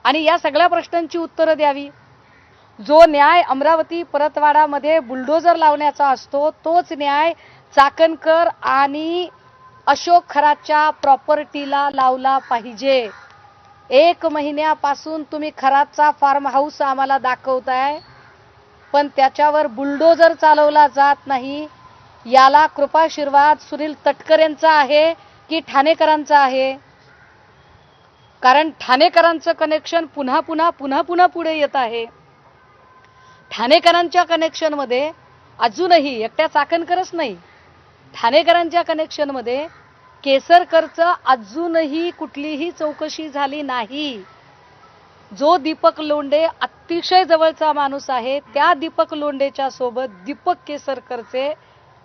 आणि या सगळ्या प्रश्नांची उत्तरं द्यावी। जो न्याय अमरावती परतवाडामध्ये बुलडोजर लावण्याचा असतो तोच न्याय चाकणकर आणि अशोक खरातच्या प्रॉपर्टीला लावला पाहिजे। 1 महिन्यापासून तुम्ही खरातचा फार्म हाऊस आम्हाला दाखवताय, पण त्याच्यावर बुलडोजर चालवला जात नाही। याला कृपाशीर्वाद सुनील तटकरेंचा आहे की ठाणेकरांचा आहे? कारण ठाणेकरांचं कनेक्शन पुन्हा पुन्हा पुढे येत आहे। ठाणेकरांच्या कनेक्शनमध्ये अजूनही एकट्या चाकणकरच नाही, ठाणेकरांच्या कनेक्शनमध्ये केसरकरचं अजूनही कुठलीही चौकशी झाली नाही। जो दीपक लोंढे अतिशय जवळचा माणूस आहे, त्या दीपक लोंढेच्या सोबत दीपक केसरकरचे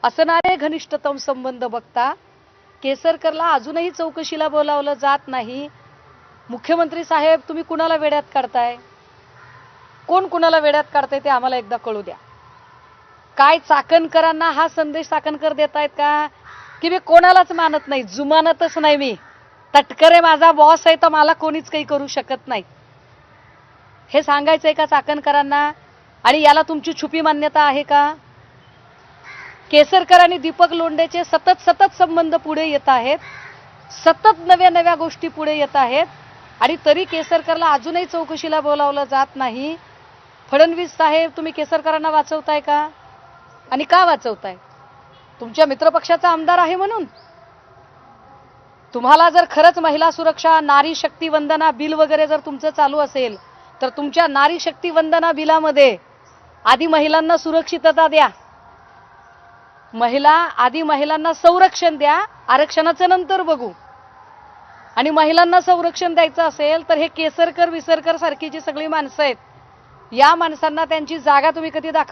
असणारे घनिष्ठतम संबंध बघता केसरकरला अजूनही चौकशीला बोलावलं जात नाही। मुख्यमंत्री साहेब, तुम्ही कुणाला वेड्यात काढताय? कोण कुणाला वेड्यात काढताय ते आम्हाला एकदा कळू द्या। काय चाकणकरांना हा संदेश चाकणकर देतायत का की मी कोणालाच मानत नाही, जुमानतच नाही, मी तटकरे माझा बॉस आहे तर मला कोणीच काही करू शकत नाही, हे सांगायचंय का चाकणकरांना? आणि याला तुमची छुपी मान्यता आहे का? केसरकर आणि दीपक लोंढेचे सतत संबंध पुढे येत आहेत, सतत नव्या गोष्टी पुढे येत आहेत, आणि तरी केसरकरला अजूनही चौकशीला बोलावलं जात नाही। फडणवीस साहेब, तुम्ही केसरकरांना वाचवताय का? आणि का वाचवताय? तुमच्या मित्रपक्षाचा आमदार आहे म्हणून? तुम्हाला जर खरंच महिला सुरक्षा, नारी शक्ती वंदना बिल वगैरे जर तुमचं चालू असेल तर तुमच्या नारी शक्ती वंदना बिलामध्ये आधी महिलांना सुरक्षितता द्या, आधी महिलांना संरक्षण द्या, आरक्षणाचं नंतर बघू। आणि महिलांना संरक्षण द्यायचं असेल तर हे केसरकर विसरकर सारखी जी सगळी माणसं आहेत, या माणसांना त्यांची जागा तुम्ही कधी दाखव